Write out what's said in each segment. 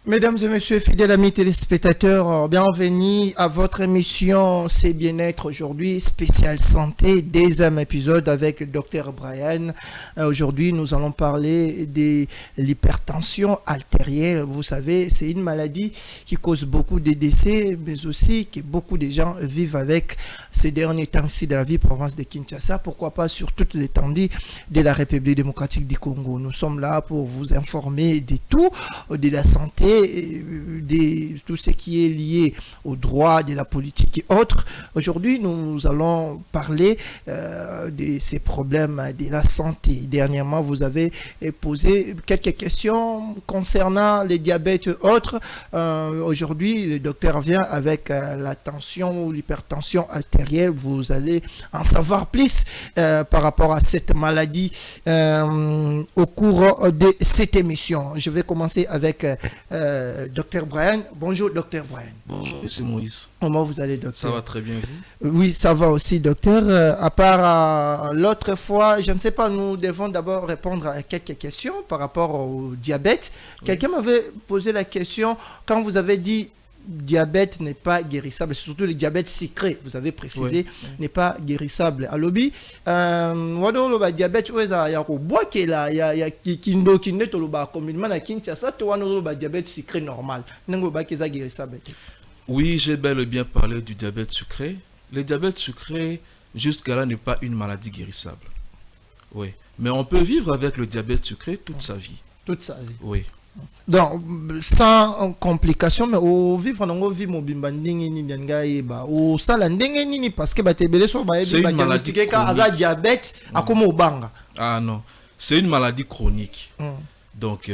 Mesdames et messieurs, fidèles amis téléspectateurs, bienvenue à votre émission C'est Bien-être aujourd'hui, spéciale santé, deuxième épisode avec le docteur Brian. Aujourd'hui, nous allons parler de l'hypertension artérielle. Vous savez, c'est une maladie qui cause beaucoup de décès, mais aussi que beaucoup de gens vivent avec ces derniers temps-ci de la vie province de Kinshasa. Pourquoi pas sur toute l'étendue de la République démocratique du Congo. Nous sommes là pour vous informer de tout, de la santé, de tout ce qui est lié au droit, de la politique et autres. Aujourd'hui, nous allons parler de ces problèmes de la santé. Dernièrement, vous avez posé quelques questions concernant les diabètes et autres. Aujourd'hui, le docteur vient avec la tension ou l'hypertension artérielle. Vous allez en savoir plus par rapport à cette maladie au cours de cette émission. Je vais commencer avec Docteur Brian. Bonjour, Docteur Brian. Bonjour, monsieur Moïse. Comment vous allez, docteur? Ça va très bien, vous? Oui, ça va aussi, docteur. À part l'autre fois, je ne sais pas, nous devons d'abord répondre à quelques questions par rapport au diabète. Oui. Quelqu'un m'avait posé la question, quand vous avez dit diabète n'est pas guérissable, surtout le diabète sucré, vous avez précisé, oui, n'est pas guérissable. À l'obi, le diabète, il y a diabète sucré normal. Oui, j'ai bel et bien parlé du diabète sucré. Le diabète sucré, jusqu'à là, n'est pas une maladie guérissable. Oui, mais on peut vivre avec le diabète sucré toute sa vie. Toute sa vie. Oui. Donc, sans complication, mais au vivre dans vie mobimba ndenge ngai ba au sala ndenge nini parce que batebele so ba c'est une maladie chronique. Diabète akomo obanga. Ah non, c'est une maladie chronique. Donc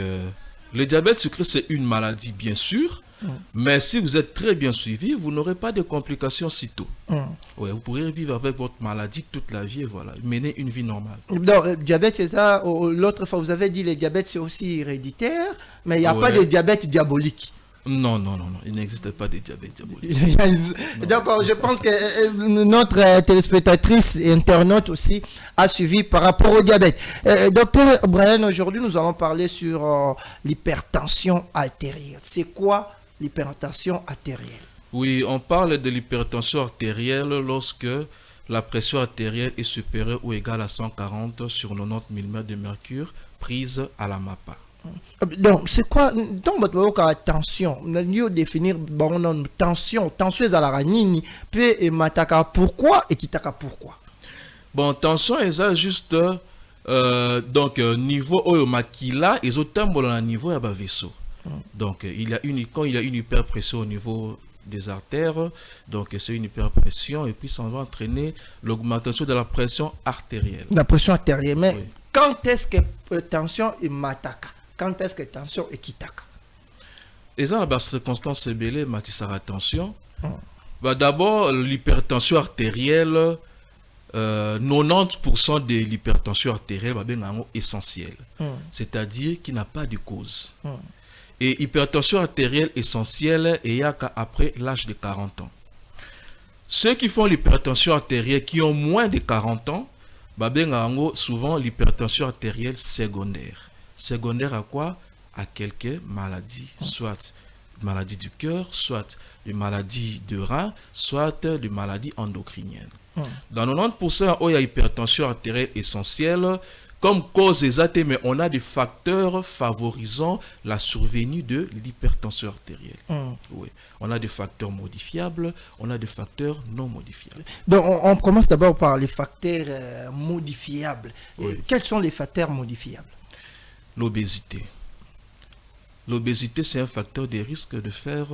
le diabète sucré c'est une maladie bien sûr, mais si vous êtes très bien suivi, vous n'aurez pas de complications sitôt. Ouais, vous pourrez vivre avec votre maladie toute la vie et voilà, mener une vie normale. Donc, le diabète, c'est ça. L'autre fois, vous avez dit que le diabète, c'est aussi héréditaire, mais il n'y a pas de diabète diabolique. Non, il n'existe pas de diabète diabolique. Donc, je pense que notre téléspectatrice et internaute aussi a suivi par rapport au diabète. Docteur Brian, aujourd'hui, nous allons parler sur l'hypertension artérielle. C'est quoi l'hypertension artérielle? Oui, on parle de l'hypertension artérielle lorsque la pression artérielle est supérieure ou égale à 140 sur 90 mm de mercure prise à la MAPA. Donc, c'est quoi? Donc, votre tension, nous définir tension est à la ranini, puis et mataka pourquoi et kitaka pourquoi? Bon, tension est ça juste donc niveau au makila et autant bon niveau à bas vaisseau. Donc, quand il y a une hyperpression au niveau des artères, donc c'est une hyperpression et puis ça va entraîner l'augmentation de la pression artérielle. La pression artérielle, mais oui. Quand est-ce que tension est mataka? Quand est-ce que tension est kitaka? Et ça, la circonstance c'est belé, matisara tension. D'abord, l'hypertension artérielle, 90% de l'hypertension artérielle est essentielle, c'est-à-dire qui n'a pas de cause. Et hypertension artérielle essentielle et après l'âge de 40 ans. Ceux qui font l'hypertension artérielle qui ont moins de 40 ans, souvent l'hypertension artérielle secondaire. Secondaire à quoi? À quelques maladies, soit maladie du cœur, soit des maladies de rein, soit des maladies endocriniennes. Dans 90%, il y a hypertension artérielle essentielle. Comme cause exacte, mais on a des facteurs favorisant la survenue de l'hypertension artérielle. Oui. On a des facteurs modifiables, on a des facteurs non modifiables. Donc, on commence d'abord par les facteurs modifiables. Oui. Quels sont les facteurs modifiables? L'obésité. L'obésité, c'est un facteur de risque de faire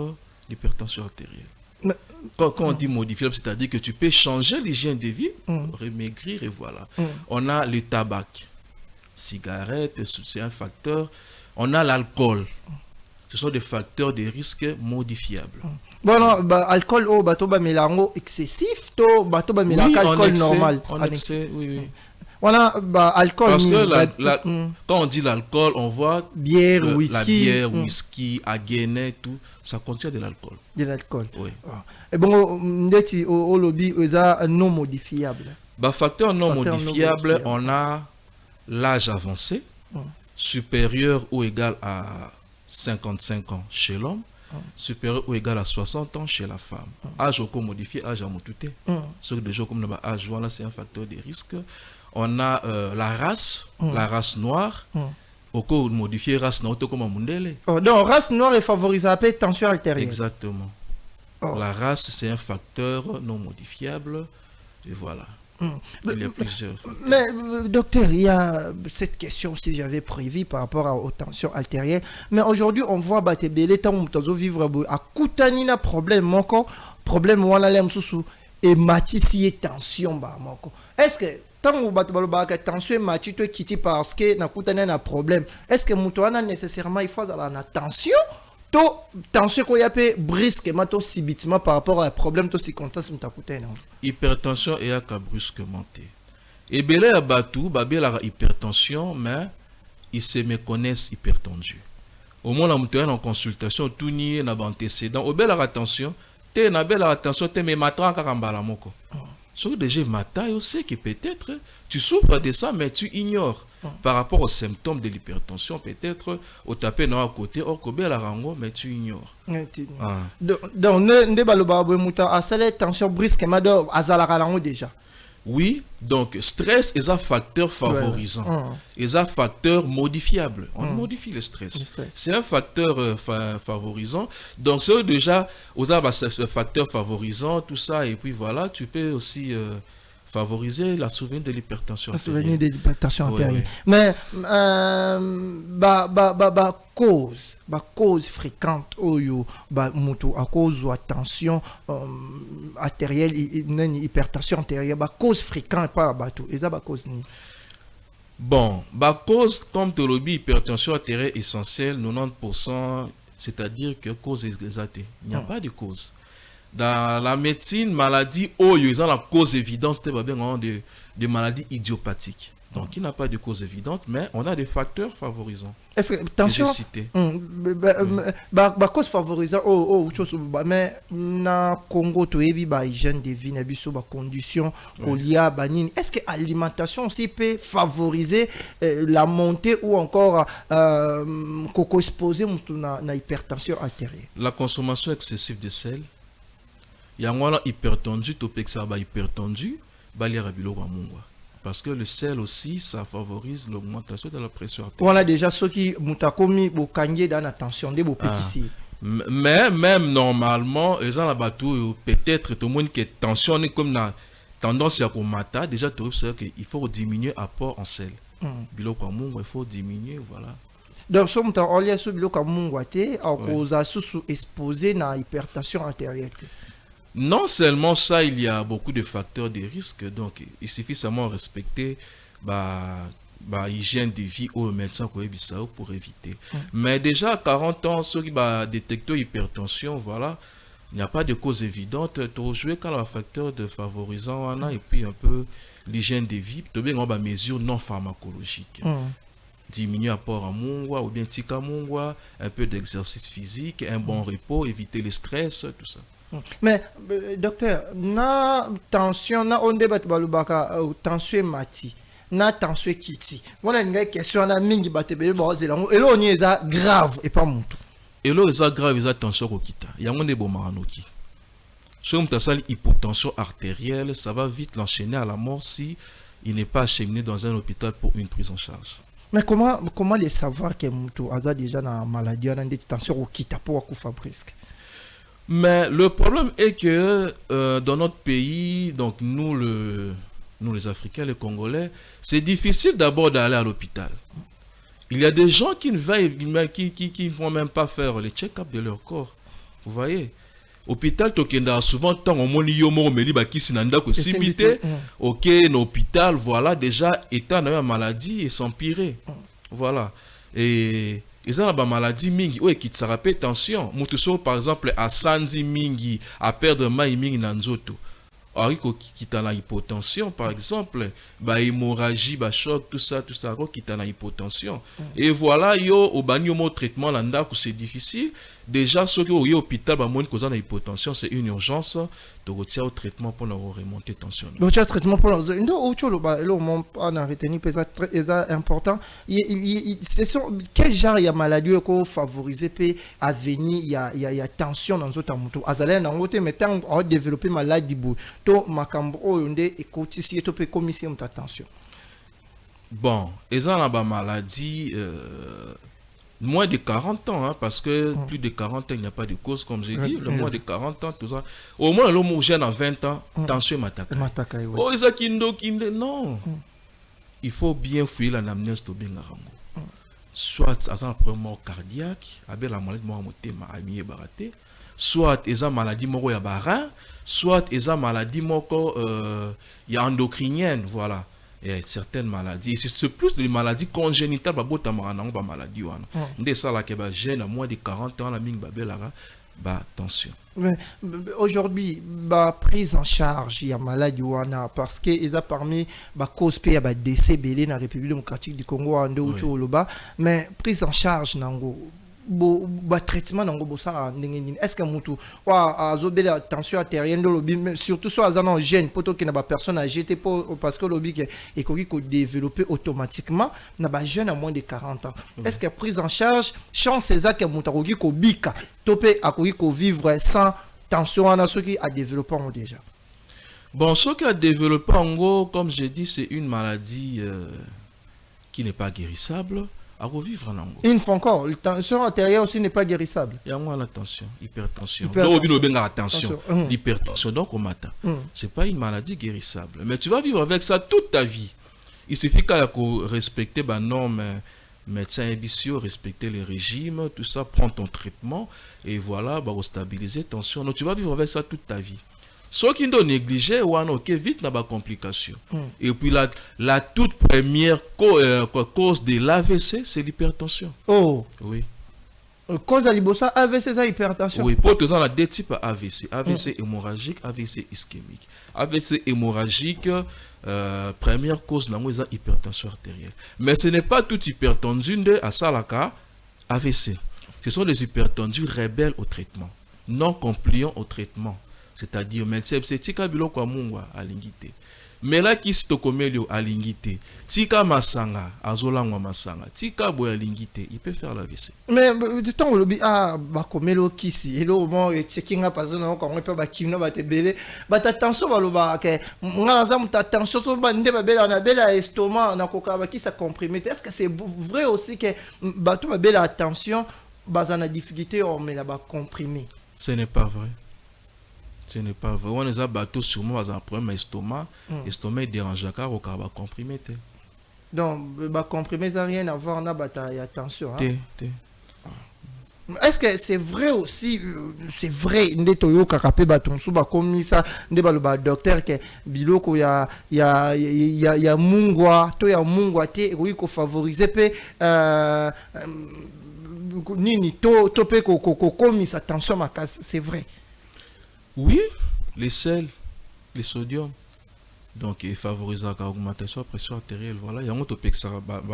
l'hypertension artérielle. Quand on dit modifiable, c'est-à-dire que tu peux changer l'hygiène de vie, remaigrir et voilà. On a le tabac. Cigarette, c'est un facteur. On a l'alcool. Ce sont des facteurs de risque modifiables. Bon, alcool au bateau mélango excessif, to bateau mélango alcool normal. En excès, oui. Voilà, alcool. Parce que quand on dit l'alcool, on voit bière, whisky. La bière, whisky, aguenet, tout, ça contient de l'alcool. De l'alcool. Oui. Et bon, ndeti au lobby, non modifiable. Facteur non modifiable, on a l'âge avancé, supérieur ou égal à 55 ans chez l'homme, supérieur ou égal à 60 ans chez la femme. Âge au modifié, âge à motouté. Ce que déjà comme âge, voilà, c'est un facteur de risque. On a la race noire. Au cas modifié, race noire, comme un mundele. Donc, race noire est favorisée à la tension artérielle. Exactement. La race, c'est un facteur non modifiable. Et voilà. Il y a plusieurs facteurs. Mais, docteur, il y a cette question aussi, j'avais prévu par rapport aux tensions artérielles. Mais aujourd'hui, on voit que les temps où vivre à Koutanina problème, problème, on a l'air et matisi tension. Est-ce que tant que tension mati to kiti parce que na kutana na problème, est-ce que mutuana nécessairement il faut dans la tension to tension ko yape brusquement to subitement par rapport à un problème to circonstance mutakutana. Hypertension et à brusquement. Et belé à batou babé la hypertension mais ils se méconnaissent hypertendus. Au moins la mutuana en consultation tout ni na antécédent au bel attention te na belle attention te me matra karambala moko. Sur déjà matin, on sait que peut-être tu souffres de ça, mais tu ignores. Par rapport aux symptômes de l'hypertension, peut-être au tapé à côté, au kobe la rango, mais tu ignores. Donc, ne baloba muta à cette tension brusquement à zalarango déjà. Oui, donc stress est un facteur favorisant, est un facteur modifiable. On modifie le stress. C'est un facteur favorisant. Donc c'est déjà aux ce facteur favorisant, tout ça, et puis voilà, tu peux aussi favoriser la souvenir de l'hypertension artérielle. La souvenir de l'hypertension artérielle. Mais cause fréquente à cause de tension artérielle, hypertension artérielle, cause fréquente pas bateau. Et ça cause ni. Bon, cause comme tu l'as dit, hypertension artérielle essentielle 90%, c'est-à-dire que cause exatée. Il n'y a pas de cause. Dans la médecine, maladie, ils ont la cause évidente, c'était de maladies idiopathiques. Donc, il n'y a pas de cause évidente, mais on a des facteurs favorisants. Est-ce que, attention, cause favorisante, mais na Congo, tu as hygiène de vie, conditions, est-ce que l'alimentation aussi peut favoriser la montée ou encore exposer à l'hypertension artérielle? La consommation excessive de sel. Il y a un hypertendu, hypertendu, parce que le sel aussi, ça favorise l'augmentation de la pression artérielle. On a déjà ceux qui ont commis dans la tension, des petits. Mais même normalement, peut-être tout le monde qui est tensionné comme la tendance à commater, déjà tu sais qu'il faut diminuer l'apport en sel. Il faut diminuer, voilà. Donc, si on a ce bloc à Mungwate, on a exposé à l'hypertension artérielle. Non seulement ça, il y a beaucoup de facteurs de risque, donc il suffit seulement de respecter l'hygiène de vie au médecin pour éviter. Mais déjà à 40 ans, ceux qui détectent l'hypertension, voilà, il n'y a pas de cause évidente. Tu jouer quand le facteur de favorisant et puis un peu l'hygiène de vie, tu as des mesures non pharmacologiques. Diminuer l'apport en mungwa ou bien tika mungwa, un peu d'exercice physique, un bon repos, éviter le stress, tout ça. Mais docteur, na tension na on débat balubaka tension mati na tension kiti. Voilà une question na mingi batebe bozelango. Et là on est grave et pas monto. Et là c'est grave et tension kokita. Yango ne bomanoki. Si on a une hypotension artérielle, ça va vite l'enchaîner à la mort si il n'est pas acheminé dans un hôpital pour une prise en charge. Mais comment les savoir que monto a déjà na maladie na tension kokita pour kufa presque? Mais le problème est que dans notre pays, donc nous les Africains, les Congolais, c'est difficile d'abord d'aller à l'hôpital. Il y a des gens qui ne vont même pas faire les check-up de leur corps. Vous voyez? Hôpital Tokenda souvent tant au monde yomo meli ba kisinanda ko sibité. OK, l'hôpital voilà déjà étant dans une maladie et s'empirer. Voilà. Et ils ont une maladie mingi qui te rappelle tension. Mutuso par exemple à sanzi mingi à perdre mai mingi nanzoto. Ariko qui t'a la hypotension par exemple, hémorragie, choc, tout ça qui t'a la hypotension. Et voilà yo au bani au traitement landa que c'est difficile. Déjà ceux qui au hôpital ba moins cause de hypotension, c'est une urgence. tu retiens au traitement pour remonter tension. Le traitement pour le on a retenu c'est important. Quel genre de maladie qu'on favorise peut à venir il y a tension dans autres moto azalé dans autre mais tant on développer maladie bu to makambo oyonde et cotiser to peut commisser ta tension. Bon, ils ont la maladie moins de 40 ans, hein, parce que plus de 40 ans, il n'y a pas de cause, comme j'ai dit. Le moins de 40 ans, tout ça. Au moins, l'homme jeune à 20 ans, tension m'attaque. Oh, ils ont kindo, non. Il faut bien fouiller l'anamnèse de Bengarango. Soit, ils ont un problème cardiaque, avec la maladie de baraté. Soit, ils ont une maladie de barin. Soit, ils ont une maladie endocrinienne, voilà. Il y a certaines maladies. C'est plus des maladies congénitales. Maladie. Dès ça, là, que jeune à moins de 40 ans, la mine attention. Aujourd'hui, prise en charge, il y a maladie parce que ils ont parmi cause pays à décès belé dans la République démocratique du Congo en mais prise en charge nango traitement nango bosala ndenge est-ce que mutu wa azobela tension artérielle do lobi surtout soit azana jeune poto ki na ba personne âgée parce que lobi que ekoki ko développer automatiquement na ba jeune à moins de 40 ans est-ce que prise en charge chance eza que mutu akoki ko bika topé akoki ko vivre sans tension ana ceux qui a développé déjà. Bon, ce qui a développé en gros, comme j'ai dit, c'est une maladie qui n'est pas guérissable. À revivre en ango. Une fois encore, la tension artérielle aussi n'est pas guérissable. Il y a moins la tension, hypertension. Donc, l'hypertension, donc on m'attend. Ce n'est pas une maladie guérissable. Mais tu vas vivre avec ça toute ta vie. Il suffit qu'à respecter les normes médecins ambitieux, respecter les régimes, tout ça, prendre ton traitement et voilà, stabiliser la tension. Donc tu vas vivre avec ça toute ta vie. Ceux qui ont négligé, ou ok, vite n'a pas complication. Et puis la toute première cause de l'AVC, c'est l'hypertension. Oh. Oui. Cause de l'IBOSA, AVC, c'est l'hypertension. Oui, pour tous, on a deux types AVC. AVC hémorragique, AVC ischémique. AVC hémorragique, première cause, c'est l'hypertension artérielle. Mais ce n'est pas toute hypertension de Asalaka AVC. Ce sont des hypertendus rebelles au traitement, non compliants au traitement. C'est-à-dire, c'est tika biloko mungwa alingite. Mais là, qui s'to komelio alingite, tika masanga, azolangwa masanga, tika boy alingite, il peut faire la WC. Mais du temps où le komelio kisi, et là, au moment où tsekinga pasona, quand on peut bakimno batebele, attention, baloba, que m'azam attention, so bande babela na bela estomac, na koka baki ça comprimé. Est-ce que c'est vrai aussi que batou babela attention, bazana difficulté, on met là-bas comprimé? Ce n'est pas vrai. Ce n'est pas vrai. On a bateau sûrement un problème estomac. Estomac dérange car au carba comprimé. Donc, comprimé, ça n'a rien à voir avec la tension. Est-ce que c'est vrai aussi, c'est vrai, nde toyo kakapé batonsu ba comme ça, nde ba docteur que biloko ya mungwa, to ya mungwa te oui ko favoriser pe nini to pe ko comme sa tension ma casse, c'est vrai. Oui, les sels, le sodium. Donc, il favorise l'augmentation de la pression artérielle. Voilà, il y a un autre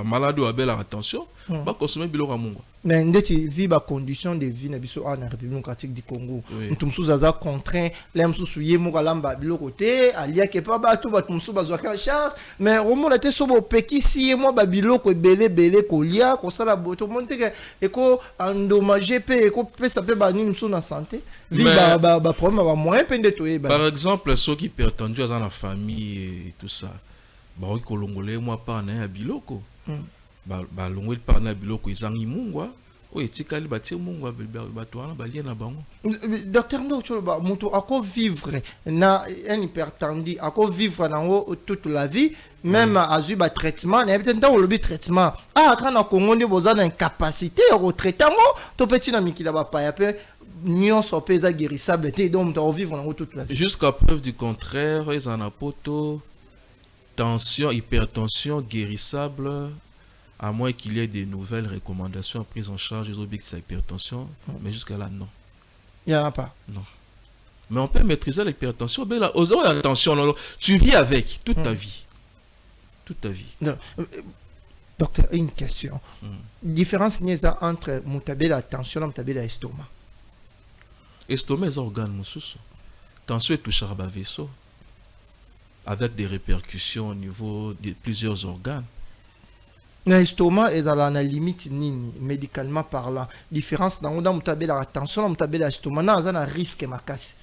malade ou la attention, va consommer biloko à mungo. Mais ndeti vie ba condition de vie na biso en République démocratique du Congo. Nous sommes sous contraint, les sous yemo kalamba biloko te, alia ke pa ba tout ba tumsu bazwa ka charge, mais au monde était so bo peki si moi ba biloko belé kolia ko sala boto monte que eko endommagé pe eko pe ça peut ba ni muso na santé. Vie ba problème ba moyen pende to e ba. Par exemple, ceux qui pertendu dans la famille et tout ça. Ba ko longolé moi pas na biloko. Ba longwe par na biloko izangi mungwa o etikali batie mungwa batwana balie na bango. Docteur Ndocholoba muto ako vivre na un hypertendu ako vivre nango toute la vie même azu ba traitement na peut-être dans le traitement quand na Congo ndi bozana incapacité au traitement to petit na mikila ba pa ya pe nyonso pe za guérissable te donc to vivre nango toute la vie jusqu'à preuve du contraire ils en a poto tension hypertension guérissable. À moins qu'il y ait des nouvelles recommandations prises en charge des objets de hypertension, mais jusqu'à là, non. Il n'y en a pas. Non. Mais on peut maîtriser l'hypertension. Mais là, attention, tu vis avec toute ta vie. Toute ta vie. Non. Docteur, une question. Différence entre la tension et l'estomac. L'estomac est un organe, monsieur. tension touche à vaisseau avec des répercussions au niveau de plusieurs organes. L'estomac est dans la limite nini, médicalement parlant. Différence dans la tension, dans l'estomac, il y a un risque makasi.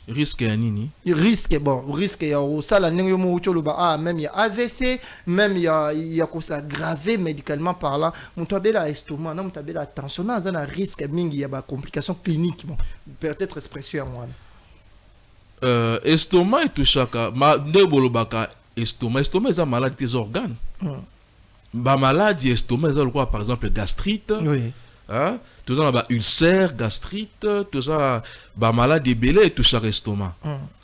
Risque à nini? Risque, bon, risque, il y a ça, même il y a AVC, même il y a ça aggravé médicalement parlant. Il y a l'estomac, il y a la tension, il y a un risque, il y a des complications cliniques. Bon, peut-être expression à moi. Estomac est touché à estomac. Estomac est malade des organes. Bah maladie estomac, par exemple gastrite. Oui. Hein? Tout ça, bah, ulcère, gastrite, tout ça, bah, maladie belée et tout ça, estomac.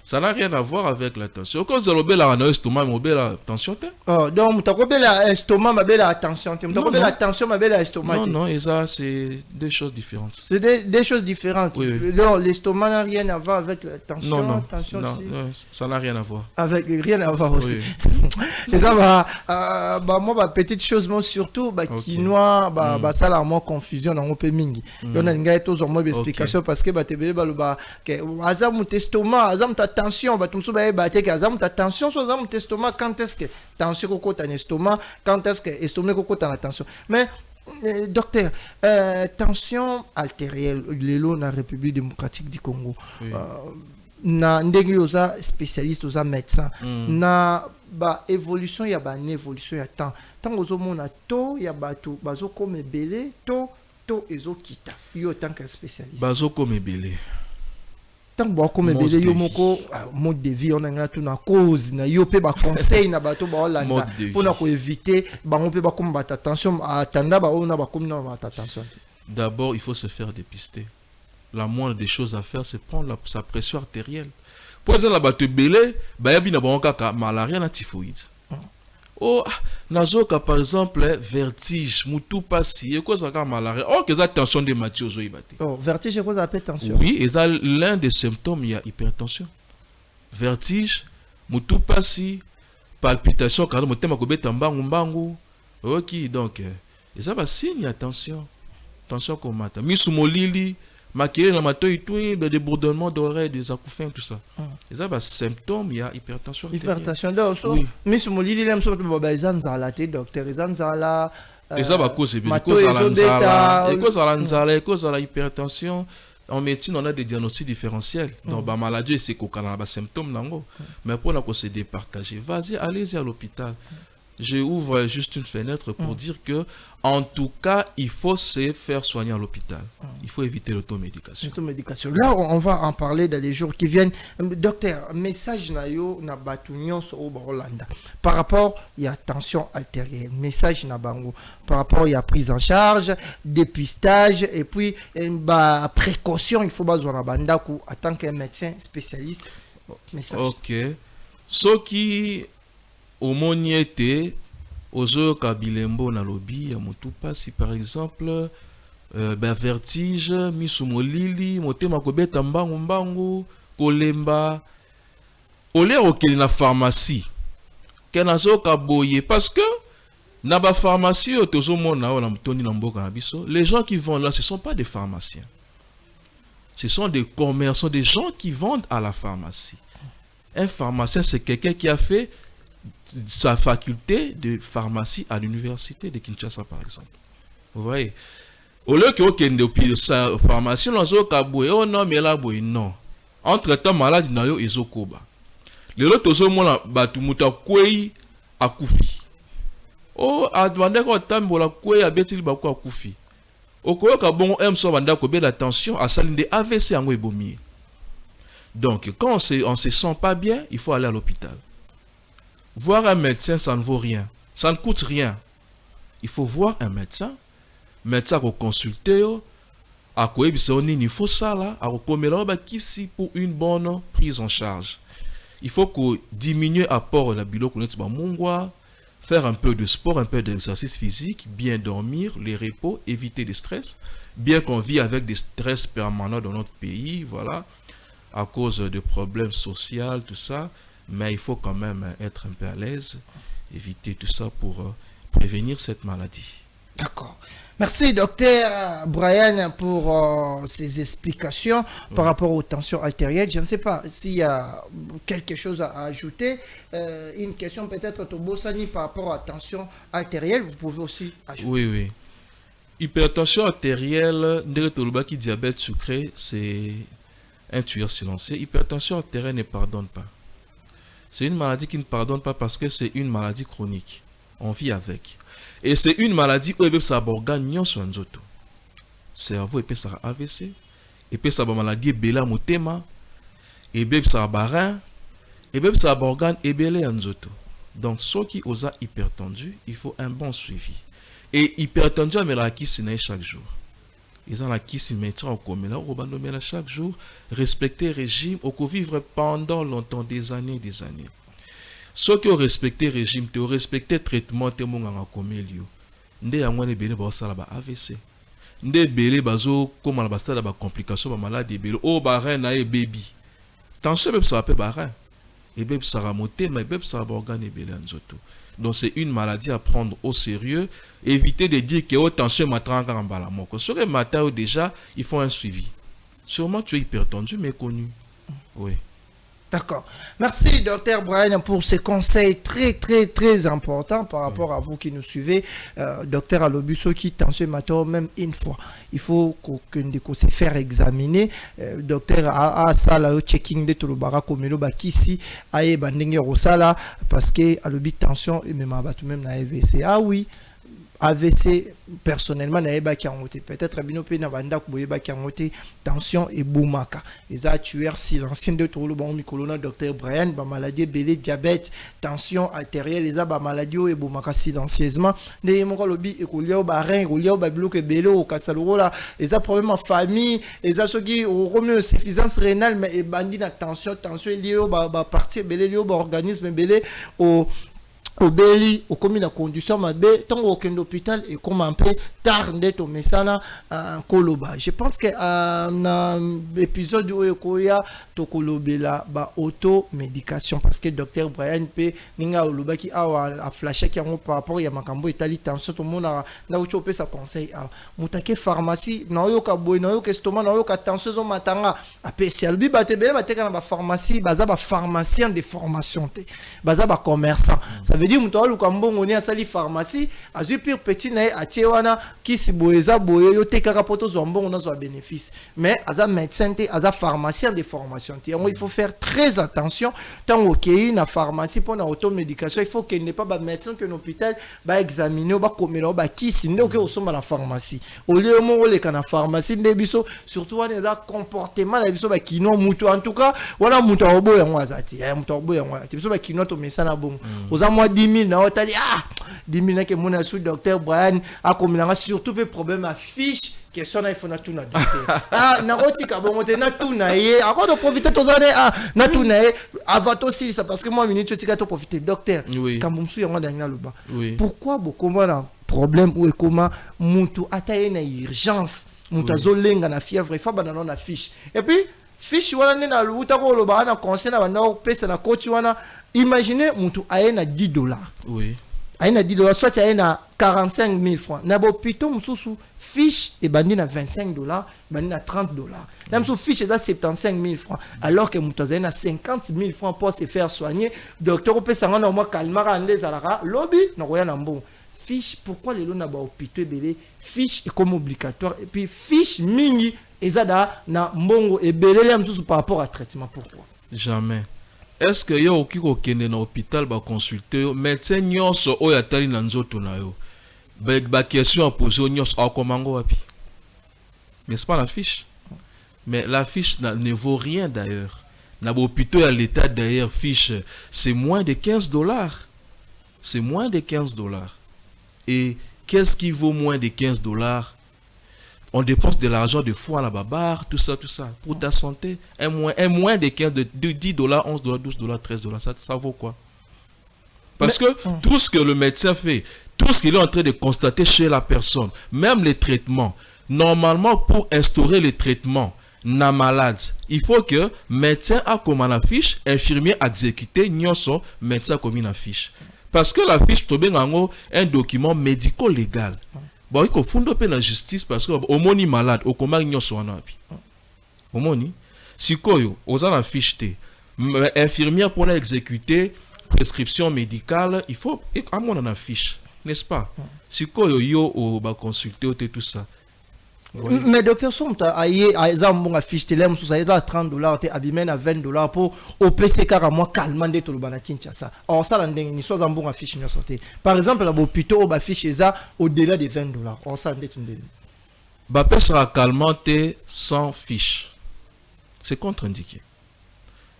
Ça n'a rien à voir avec la tension. Quand vous avez la estomac, vous avez la tension. Oh, donc, vous avez la estomac, vous avez la tension. Vous avez la tension, vous avez la estomac. Non, non, et ça, c'est des choses différentes. C'est des choses différentes. Oui, oui. L'estomac n'a rien à voir avec la tension. Non, non, tension non, non, ça n'a rien à voir. Avec rien à voir aussi. Oui. Et ça, moi, petite chose, moi, surtout, qui noie, ça, là, moi, confusion, dans mon pays mingi. Il y a une explication parce que, l'estomac, tension, tension sur l'estomac, quand est-ce que tension au côté estomac, quand est-ce que estomac au côté la tension. Mais docteur, tension artérielle, l'élo dans la République démocratique du Congo, na ndenge yoza spécialiste oza médecin, na ba évolution ya ba évolution ya temps. Tant ozo mona to ya bato bazo comme belé to ezo kita. Yo tant que spécialiste. Bazo comme belé. Tant que comme belé yo moko mode de vie on a tout na cause na yo pe ba conseil na bato ba olanda pour na ko éviter ba on peut ba comme ba attention atanda ba on a ba comme na ba attention. D'abord, il faut se faire dépister. La moindre des choses à faire, c'est prendre sa pression artérielle. Pour exemple, la batte belé, bah yabi na ba kaka malaria na typhoïde. Oh, nazoka par exemple vertige, mutu pasi, et quoi ça ka malaria. Oh, que ça tension de Mathieu zo ibate. Oh, vertige quoi ça appelle tension? Oui, et ça l'un des symptômes, il y a hypertension. Vertige, mutu pasi, palpitation, quand mon thème a kobeta mbangu. OK, donc et ça va signe attention. Tension comata. Misumolili, maquillé dans ma toile, des débordements d'oreilles, des acouphènes, tout ça. Et ça, bah, symptômes, il y a hypertension. Hypertension, donc, mais si mon lit, il aime ça, ils ont la tête, docteur, ils ont la. Et ça, bah, cause la hypertension. En médecine, on a des diagnostics différentiels. Donc, bah, maladie, c'est qu'on a des symptômes, mais pour la se départager, vas-y, allez-y à l'hôpital. Je ouvre juste une fenêtre pour dire que, en tout cas, il faut se faire soigner à l'hôpital. Il faut éviter l'automédication. Là, on va en parler dans les jours qui viennent. Docteur, message na yo na batunion sur Hollande. Par rapport, il y a tension artérielle. Message na bango. Par rapport, il y a prise en charge, dépistage et puis précaution. Il faut besoin na bandaku en tant que médecin spécialiste. Message. Ok. Ce qui au moniete ozo kabilembo na lobby ya mutu pasi par exemple vertige misumolili motema kobeta mbangu kolemba ole okeli na pharmacie kenazo kaboye parce que na ba pharmacie otozo mona na mtoni na mboka na biso les gens qui vendent là ce sont pas des pharmaciens, ce sont des commerçants, des gens qui vendent à la pharmacie. Un pharmacien c'est quelqu'un qui a fait sa faculté de pharmacie à l'université de Kinshasa par exemple. Vous voyez, au lieu que au sa pharmacie on oh non mais là non entre temps malade na yo ezokoba le autre zo mona batu muta kwei akufi oh adwande ko tambola kwei abetili ba ko akufi okoyoka bon emso banda ko be la tension à salinde AVC yango ebomi. Donc quand on se sent pas bien, il faut aller à l'hôpital. Voir un médecin, ça ne vaut rien. Ça ne coûte rien. Il faut voir un médecin. Médecin ko consulter a ko ebisoni il faut ça là, a ko komela ba kisi pour une bonne prise en charge. Il faut que diminuer apport la biloko net ba mungwa, faire un peu de sport, un peu d'exercice physique, bien dormir, les repos, éviter le stress, bien qu'on vit avec des stress permanents dans notre pays, voilà, à cause de problèmes sociaux, tout ça. Mais il faut quand même être un peu à l'aise, éviter tout ça pour prévenir cette maladie. D'accord. Merci, docteur Brian, pour ces explications par rapport aux tensions artérielles. Je ne sais pas s'il y a quelque chose à ajouter. Une question peut-être, Tobosani, par rapport à la tension artérielle, vous pouvez aussi ajouter. Oui. Hypertension artérielle, diabète sucré, c'est un tueur silencieux. Hypertension artérielle ne pardonne pas. C'est une maladie qui ne pardonne pas parce que c'est une maladie chronique. On vit avec. Et c'est une maladie où il y a des organes qui sont cerveau, il y a AVC, il y a des maladies bela motema, et il y a des reins, et il y a des organes ébélés en zoto. Donc, ceux qui osent hypertendu, il faut un bon suivi. Et hypertendu, mais la qui s'y chaque jour. Ils ont la qui s'y mettent en commun, là, chaque jour, respecter le régime, ou vivre pendant longtemps, des années. Ceux qui ont respecté le régime, qui ont respecté le traitement, qui ont commis lieu. Ndé a ngwane bele ba sala ba AVC. Ndé bele bazo comme la basta ba complication ba maladie bele o ba rein na e baby. Tension même ça peut ba rein. Et bébé ça ramoté mais bébé ça ba organe bele nzoto. Donc c'est une maladie à prendre au sérieux, éviter de dire que oh tension matranga ngambala moko. Sur les matins déjà, il faut un suivi. Sûrement tu es hypertendu mais connu. Oui. D'accord. Merci, docteur Brian, pour ces conseils très importants par rapport à vous qui nous suivez. Docteur Alobuso qui tension matin même une fois. Il faut qu'on se faire examiner. Docteur a ça là, checking de tout le bara comme le bakisi, aye bandenge rosala, parce que Alobi tension et même abattu même na AVC. Ah oui. AVC personnellement na eba kiangote peut-être binope na banda ko boyeba kiangote tension et boumaka les a tueurs silencieux de tout le bon mikolona docteur Brian ba maladie belé diabète tension artérielle les a ba maladie et boumaka silencieusement ne moko lobi ekolia ba rein ekolia ba bloqué belé au kasalurola les a problème en famille les a ceux qui ont remis suffisance rénale mais et bandi na tension lié au ba partie belé lié au organisme belé au Beli, au commis la condition, mais tant aucun hôpital et comme un peu tard d'être au Messana Koloba. Je pense que dans l'épisode où il y a Tokolobela, auto-médication, parce que docteur Brian P. Ninga Oluba qui a flashé qui a par rapport à Makambo et Tali tension, tout le monde a chopé sa conseil. Moutake pharmacie, naoyoka boy, naoyoka estomac, naoyoka tension, zo matanga. Après, si albi batebe, bateka na pharmacie, baza ba pharmacien de formation, baza ba commerçant. Ça veut dire muto aluka mbongo ni asali pharmacie azu pire petit na atie wana kisi boyeza boye yo tekaka poto zo mbongo na zo bénéfice mais aza médecin te aza pharmacien de formation te il faut faire très attention tant okei na pharmacie pour na automédication il faut qu'il n'est pas ba médecin que l'hôpital ba examiner ba komela ba kisi nde okei osomba na pharmacie au lieu mo le kana pharmacie nde biso surtout wana za comportement na biso ba kino muto en tout cas wana muto oboya ngwazati muto oboya ngwazati biso ba kino to mesana bongo oza moi 10 000 na otali 10 000 na ke mona sous docteur Brian a kominanga surtout pe problème à fiche question na ifona tout na docteur na otika bongo te na tout na ye encore de profiter tozane na tout na ye avato aussi ça parce que moi minute tika to profiter docteur quand mumsu yango dangina loba pourquoi beaucoup na problème ou comment mutu ataye na urgence mutu azolenga na fièvre fa banana na fiche et puis fiche wana na luta ko loba na conseil na bana pesa na coach wana imaginez mutu aye na $10 oui aye na $10 soit aye na 45 000 francs na bo plutôt mususu fiche et bandi na $25 bandi na $30 na mususu fiche eza 75 000 francs alors que mutu aye na 50 000 francs pour se faire soigner docteur pesa ngana moi calmara ndé zalaka lobby na koya na mbongo fiche pourquoi les lois na ba hôpital belé fiche est comme obligatoire et puis fiche mingi ezada na mbongo et belé la mususu par rapport à traitement pourquoi jamais. Est-ce que yo okiko kende na hôpital ba consulter médecin nyonso oyo atali na nzoto na yo ba question à poser nyonso akomango wapi? N'est-ce pas la fiche? Mais la fiche ne vaut rien d'ailleurs. Na hôpital à l'état d'ailleurs fiche c'est moins de $15. C'est moins de $15. Et qu'est-ce qui vaut moins de $15? On dépense de l'argent de fou à la babar, tout ça, pour ta santé. Un moins de $15, de $10, $11, $12, $13, ça vaut quoi? Parce que tout ce que le médecin fait, tout ce qu'il est en train de constater chez la personne, même les traitements, normalement pour instaurer les traitements, na malade, il faut que médecin a comme la fiche, infirmier exécuté, nyonso, médecin comme une fiche. Parce que la fiche, c'est un document médico-légal. bon il faut fonder la justice parce que au moni malade au combat nyonso wana api au moni sikoyo oza na fiche te infirmière pour exécuter prescription médicale il faut à mon na fiche n'est-ce pas sikoyo yo o ba consulter tout ça. Mais docteur Somta aye exemple on fiche télé mususu aye à $30 te abimena à $20 pour OPC car moi calmement de tolobana Kinshasa. Or ça la ndenge ni so zambo fiche ni sorti. Par exemple la hôpital ba fiche ça au-delà de $20. Or ça ndeti ndeni. Ba pe sera calmant te sans fiche. C'est contre-indiqué.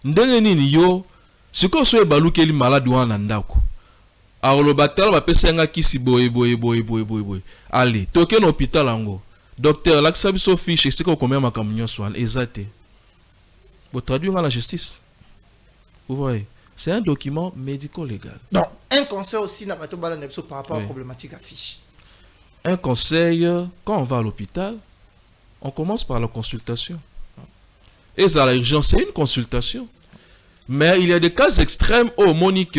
Ndenge nini yo siko so ebalukeli malade wana ndako. Alors le batal ba pe senga kisi boye. Allez, toke na hôpital ango. Docteur, l'accès à fiche, c'est combien ma camion soit exact. Vous traduisez dans la justice. Vous voyez, c'est un document médico-légal. Donc, un conseil aussi n'a pas par rapport à la problématique à fiche. Un conseil, quand on va à l'hôpital, on commence par la consultation. Et ça, l'urgence, c'est une consultation. Mais il y a des cas extrêmes au Monique.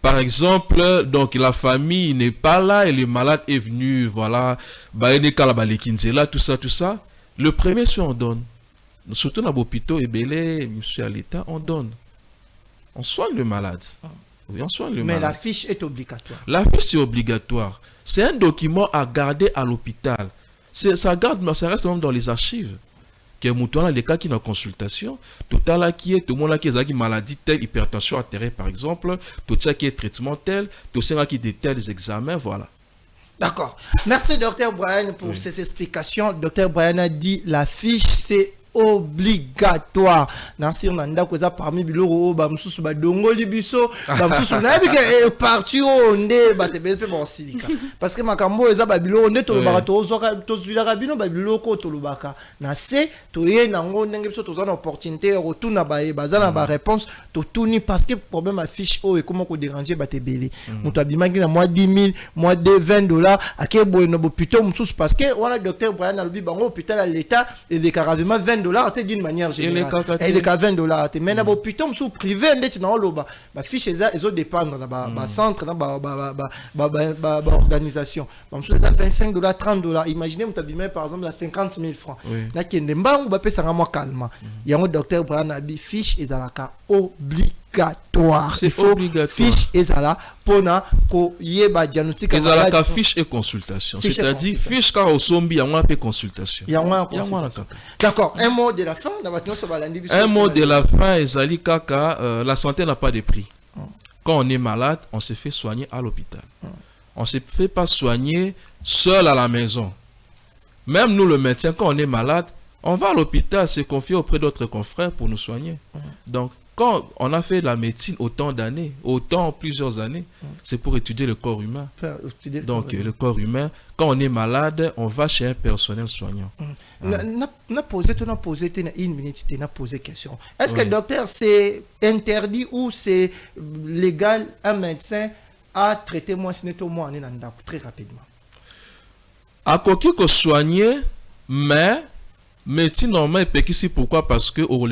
Par exemple, donc la famille n'est pas là et le malade est venu, voilà, tout ça. Le premier soin on donne. Surtout dans l'hôpital et belé, monsieur à l'État, on donne. On soigne le malade. Oui, on soigne le malade. Mais la fiche est obligatoire. La fiche est obligatoire. C'est un document à garder à l'hôpital. Ça reste même dans les archives. Que mouton les cas qui ont consultation, tout à l'heure qui est tout le monde qui a maladie telle, hypertension artérielle par exemple, tout ça qui est traitement tel, tout ça qui détaille des examens, voilà. D'accord. Merci Dr Brian pour ces explications. Dr Brian a dit la fiche c'est obligatoire. Nansi on anda koza parmi biloko ba mususu ba dongoli biso ba mususu na bike parti onde ba tebele pe bon silika parce que makambo eza ba biloko nde to lobaka to zoka to zwila kabino ba biloko to lobaka na se to ye nango ndenge biso to za na opportunité retourna ba baza na ba réponse to tuni parce que problème affiche o et comment ko déranger ba tebele muto abimaki na mois 10 000 mois de $20 ake boye no hôpital mususu parce que wana docteur Brian alobi bango hôpital à l'état et décaravement $20 d'une manière générale. Et les cas $20. Mais na hôpital sous privé ndeti na loba ba fiche eza ezo dépendre na ba centre na ba organisation. Ba mso eza $25 $30. Imaginez mutabimé par exemple à 50 000 francs. Na kende mbangu ba pesa nga mo calme. Yango docteur Brian abi fiche ezalaka obligatoire. C'est obligatoire. Fiche ezala pona ko yeba diagnostic ezalaka fiche et consultation. C'est-à-dire fiche ka osombi yango pe consultation. D'accord, un mot de la fin, un mot de la fin, ezali kaka la santé n'a pas de prix. Quand on est malade, on se fait soigner à l'hôpital. On ne se fait pas soigner seul à la maison. Même nous, le médecin, quand on est malade, on va à l'hôpital, se confier auprès d'autres confrères pour nous soigner. Donc, quand on a fait la médecine plusieurs années, c'est pour étudier le corps humain. Donc, le corps humain, quand on est malade, on va chez un personnel soignant. On a posé une minute, on a posé question. Est-ce que le docteur, c'est interdit ou c'est légal un médecin à traiter moi, si moi, très rapidement? À côté que soigner, mais médecine normale, pourquoi? Parce que au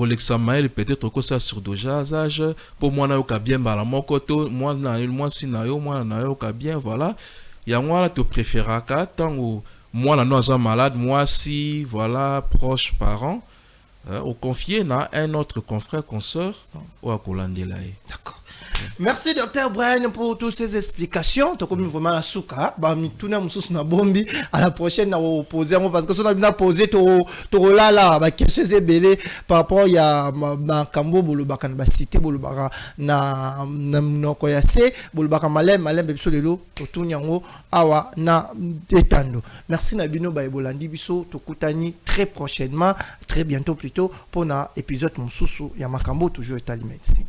l'examen, peut-être que ça surdosage pour moi na yoka bien bala moko to moi si na yo moi na yoka bien voilà ya moi te préféra ka tant moi na no malade moi si voilà proche parent au confier na un autre confrère consoeur ou à kolandela. D'accord. Merci Dr Brian pour toutes ces explications. Tu comme vraiment la souka. Bah mi tuna mususu na bombi. À la prochaine na poser parce que ça na poser to là bah question zebele par rapport ya ma kambo bolobaka na cité bolobaka na noko ya se bolobaka malem biso lelo to tunyango awa na etando. Merci na bino ba ebolandi biso to kutani très prochainement, très bientôt plutôt pour na épisode mususu ya makambo toujours Etali Médecine.